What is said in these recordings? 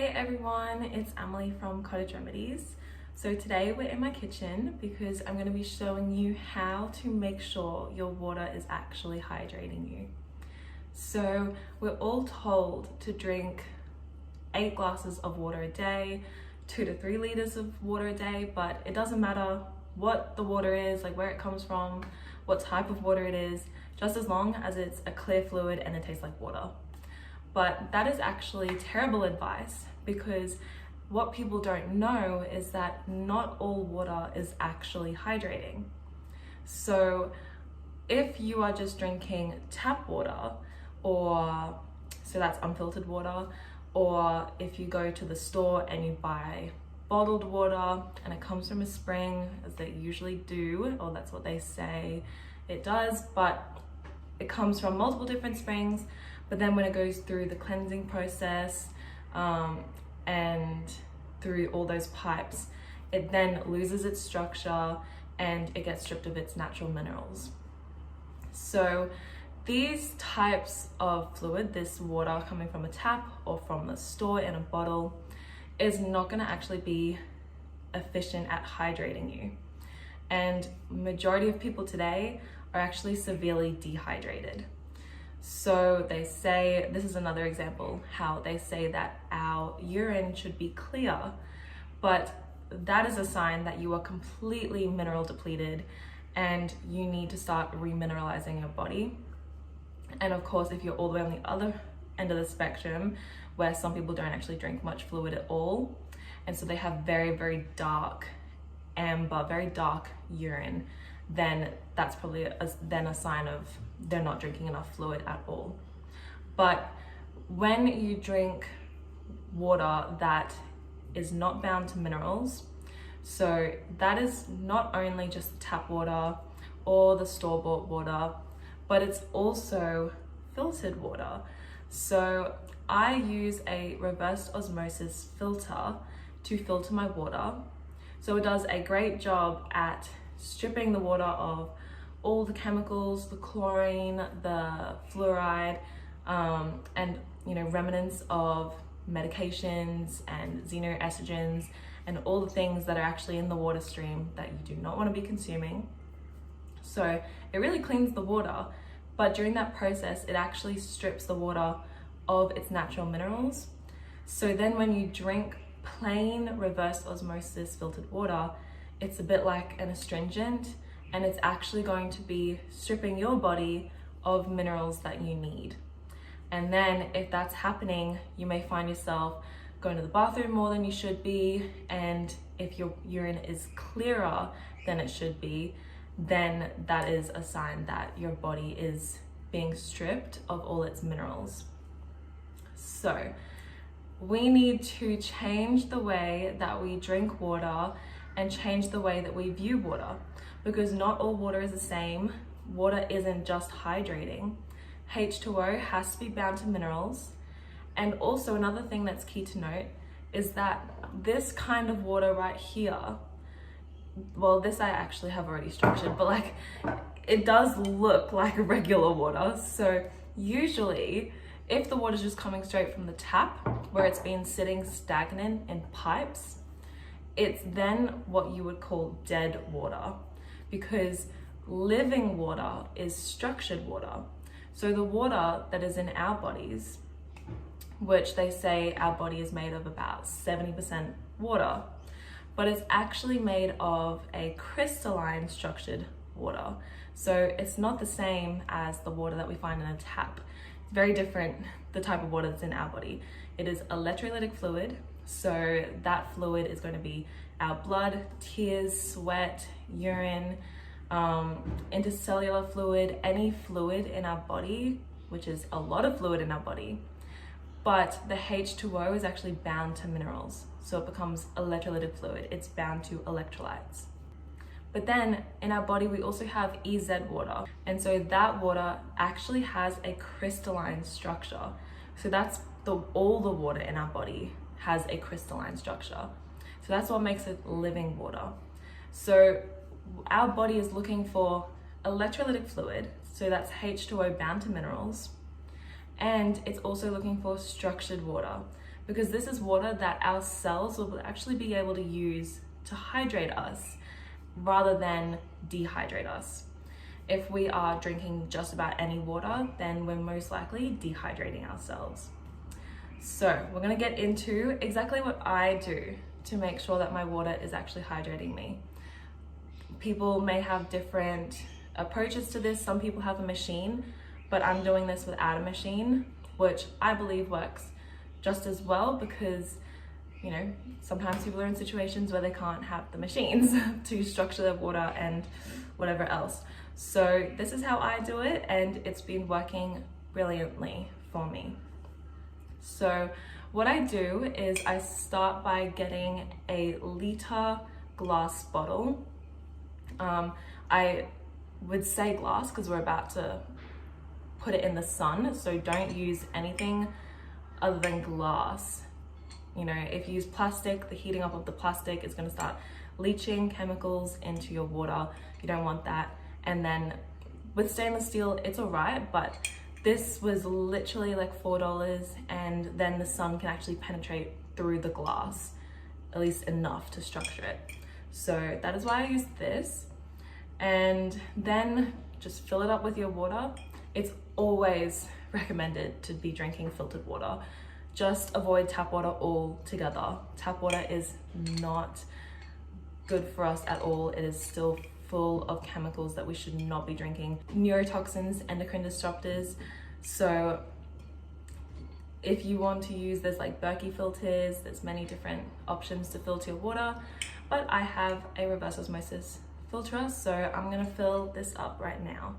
Hey everyone, it's Emily from Cottage Remedies. So today we're in my kitchen because I'm going to be showing you how to make sure your water is actually hydrating you. So we're all told to drink 8 glasses of water a day, 2 to 3 liters of water a day, but it doesn't matter what the water is, like where it comes from, what type of water it is, just as long as it's a clear fluid and it tastes like water. But that is actually terrible advice, because what people don't know is that not all water is actually hydrating. So if you are just drinking tap water, so that's unfiltered water, or if you go to the store and you buy bottled water and it comes from a spring, as they usually do, or that's what they say it does, but it comes from multiple different springs. But then when it goes through the cleansing process and through all those pipes, it then loses its structure and it gets stripped of its natural minerals. So these types of fluid, this water coming from a tap or from the store in a bottle, is not going to actually be efficient at hydrating you. And majority of people today are actually severely dehydrated. So they say, this is another example, how they say that our urine should be clear, but that is a sign that you are completely mineral depleted and you need to start remineralizing your body. And of course, if you're all the way on the other end of the spectrum, where some people don't actually drink much fluid at all, and so they have very, very dark amber, very dark urine, then that's probably a sign of they're not drinking enough fluid at all. But when you drink water that is not bound to minerals, so that is not only just tap water or the store-bought water, but it's also filtered water. So I use a reverse osmosis filter to filter my water. So it does a great job at stripping the water of all the chemicals, the chlorine, the fluoride, and remnants of medications and xenoestrogens and all the things that are actually in the water stream that you do not want to be consuming. So it really cleans the water, but during that process, it actually strips the water of its natural minerals. So then when you drink plain reverse osmosis filtered water, it's a bit like an astringent, and it's actually going to be stripping your body of minerals that you need. And then if that's happening, you may find yourself going to the bathroom more than you should be, and if your urine is clearer than it should be, then that is a sign that your body is being stripped of all its minerals. So we need to change the way that we drink water and change the way that we view water, because not all water is the same. Water isn't just hydrating. H2O has to be bound to minerals. And also another thing that's key to note is that this kind of water right here, well, this I actually have already structured, but it does look like regular water. So usually if the water's just coming straight from the tap, where it's been sitting stagnant in pipes, it's then what you would call dead water, because living water is structured water. So the water that is in our bodies, which they say our body is made of about 70% water, but it's actually made of a crystalline structured water. So it's not the same as the water that we find in a tap. It's very different, the type of water that's in our body. It is electrolytic fluid. So that fluid is going to be our blood, tears, sweat, urine, intercellular fluid, any fluid in our body, which is a lot of fluid in our body. But the H2O is actually bound to minerals. So it becomes electrolytic fluid. It's bound to electrolytes. But then in our body, we also have EZ water. And so that water actually has a crystalline structure. So that's all the water in our body has a crystalline structure. So that's what makes it living water. So our body is looking for electrolytic fluid, so that's H2O bound to minerals, and it's also looking for structured water, because this is water that our cells will actually be able to use to hydrate us rather than dehydrate us. If we are drinking just about any water, then we're most likely dehydrating ourselves. So we're gonna get into exactly what I do to make sure that my water is actually hydrating me. People may have different approaches to this. Some people have a machine, but I'm doing this without a machine, which I believe works just as well, because sometimes people are in situations where they can't have the machines to structure their water and whatever else. So this is how I do it, and it's been working brilliantly for me. So what I do is I start by getting a liter glass bottle. I would say glass because we're about to put it in the sun, so don't use anything other than glass. If you use plastic, the heating up of the plastic is going to start leaching chemicals into your water. You don't want that. And then with stainless steel, it's all right, but this was literally like $4, and then the sun can actually penetrate through the glass, at least enough to structure it. So that is why I use this. And then just fill it up with your water. It's always recommended to be drinking filtered water. Just avoid tap water altogether. Tap water is not good for us at all. It is still full of chemicals that we should not be drinking. Neurotoxins, endocrine disruptors. So if you want to use, there's like Berkey filters, there's many different options to filter your water, but I have a reverse osmosis filter, so I'm gonna fill this up right now.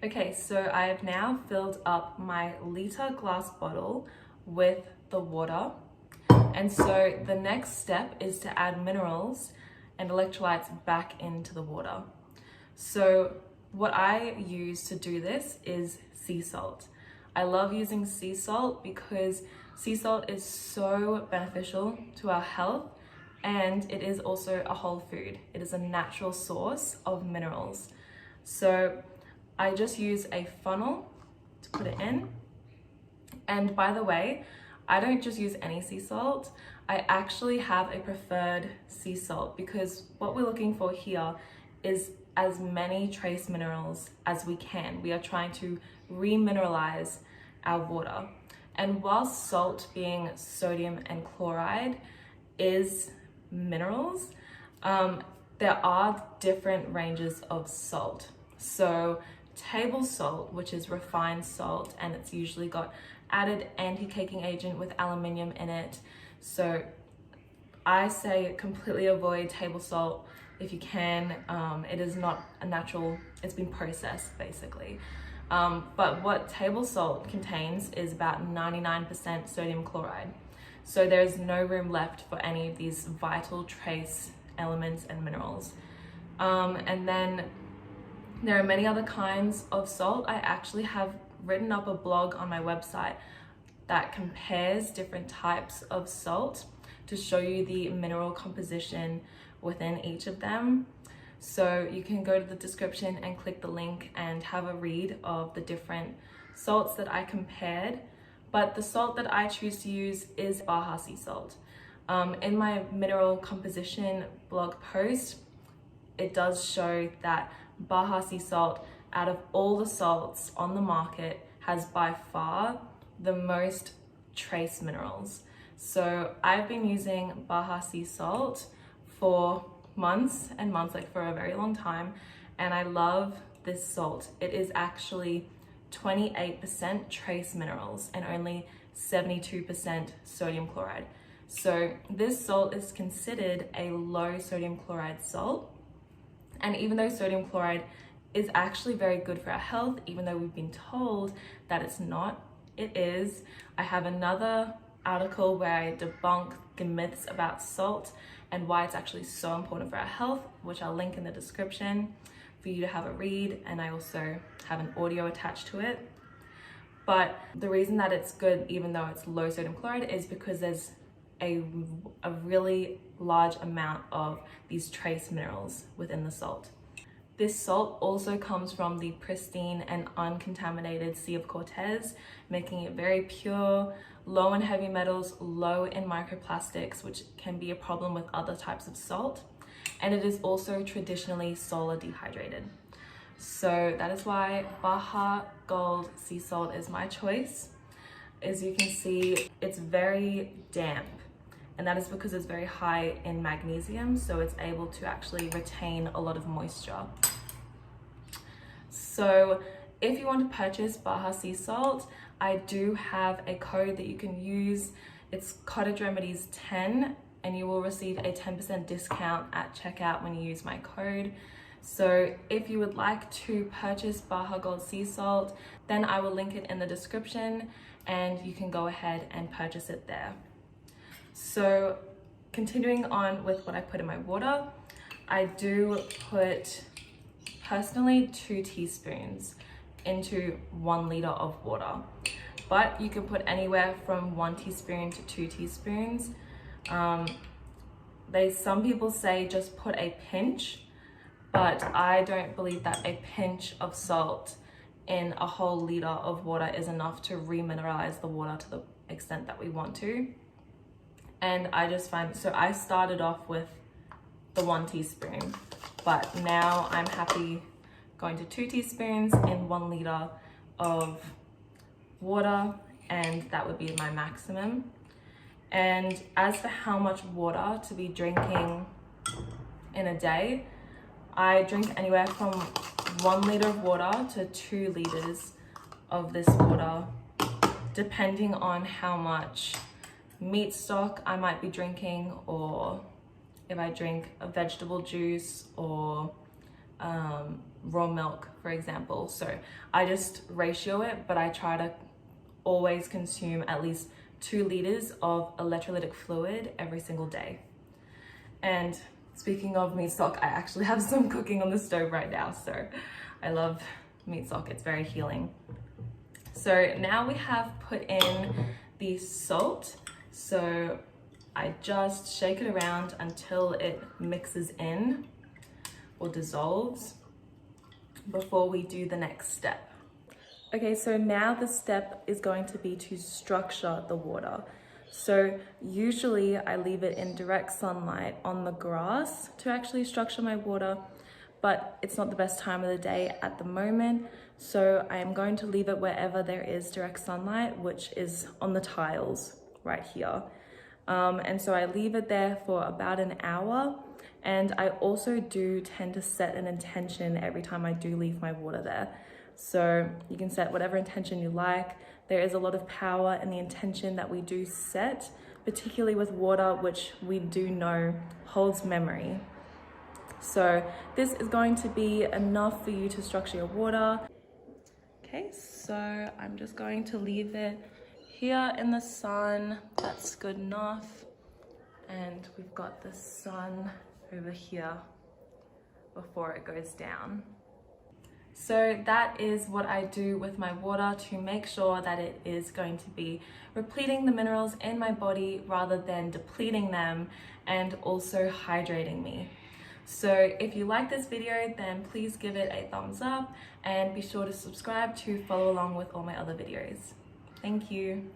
Okay, so I have now filled up my liter glass bottle with the water. And so the next step is to add minerals and electrolytes back into the water. So what I use to do this is sea salt. I love using sea salt because sea salt is so beneficial to our health, and it is also a whole food. It is a natural source of minerals. So I just use a funnel to put it in. And by the way, I don't just use any sea salt. I actually have a preferred sea salt, because what we're looking for here is as many trace minerals as we can. We are trying to remineralize our water. And while salt, being sodium and chloride, is minerals, there are different ranges of salt. So table salt, which is refined salt, and it's usually got added anti-caking agent with aluminium in it. So I say completely avoid table salt if you can. It is not a natural, it's been processed basically. But what table salt contains is about 99% sodium chloride. So there's no room left for any of these vital trace elements and minerals. And then there are many other kinds of salt. I actually have written up a blog on my website that compares different types of salt to show you the mineral composition within each of them. So you can go to the description and click the link and have a read of the different salts that I compared. But the salt that I choose to use is Baja Sea Salt. In my mineral composition blog post, it does show that Baja Sea Salt, out of all the salts on the market, has by far the most trace minerals. So I've been using Baja Sea Salt for months and months, like for a very long time, and I love this salt. It is actually 28% trace minerals and only 72% sodium chloride. So this salt is considered a low sodium chloride salt. And even though sodium chloride is actually very good for our health, even though we've been told that it's not, it is. I have another article where I debunk the myths about salt and why it's actually so important for our health, which I'll link in the description for you to have a read, and I also have an audio attached to it. But the reason that it's good, even though it's low sodium chloride, is because there's a really large amount of these trace minerals within the salt. This salt also comes from the pristine and uncontaminated Sea of Cortez, making it very pure, low in heavy metals, low in microplastics, which can be a problem with other types of salt. And it is also traditionally solar dehydrated. So that is why Baja Gold Sea Salt is my choice. As you can see, it's very damp, and that is because it's very high in magnesium, so it's able to actually retain a lot of moisture. So if you want to purchase Baja Sea Salt, I do have a code that you can use. It's Cottage Remedies 10, and you will receive a 10% discount at checkout when you use my code. So if you would like to purchase Baja Gold Sea Salt, then I will link it in the description and you can go ahead and purchase it there. So continuing on with what I put in my water, I do put personally 2 teaspoons into 1 liter of water, but you can put anywhere from 1 teaspoon to 2 teaspoons. Some people say just put a pinch, but I don't believe that a pinch of salt in a whole liter of water is enough to remineralize the water to the extent that we want to. And I just find, so I started off with the 1 teaspoon, but now I'm happy going to 2 teaspoons in 1 liter of water, and that would be my maximum. And as for how much water to be drinking in a day, I drink anywhere from 1 liter of water to 2 liters of this water, depending on how much meat stock I might be drinking, or if I drink a vegetable juice or raw milk, for example. So I just ratio it, but I try to always consume at least 2 liters of electrolytic fluid every single day. And speaking of meat stock, I actually have some cooking on the stove right now, so I love meat stock. It's very healing. So now we have put in the salt. So I just shake it around until it mixes in or dissolves before we do the next step. Okay, so now the step is going to be to structure the water. So usually I leave it in direct sunlight on the grass to actually structure my water, but it's not the best time of the day at the moment. So I am going to leave it wherever there is direct sunlight, which is on the tiles right here. And so I leave it there for about an hour. And I also do tend to set an intention every time I do leave my water there. So you can set whatever intention you like. There is a lot of power in the intention that we do set, particularly with water, which we do know holds memory. So this is going to be enough for you to structure your water. Okay, so I'm just going to leave it here in the sun. That's good enough. And we've got the sun over here before it goes down. So that is what I do with my water to make sure that it is going to be repleting the minerals in my body rather than depleting them, and also hydrating me. So if you like this video, then please give it a thumbs up and be sure to subscribe to follow along with all my other videos. Thank you.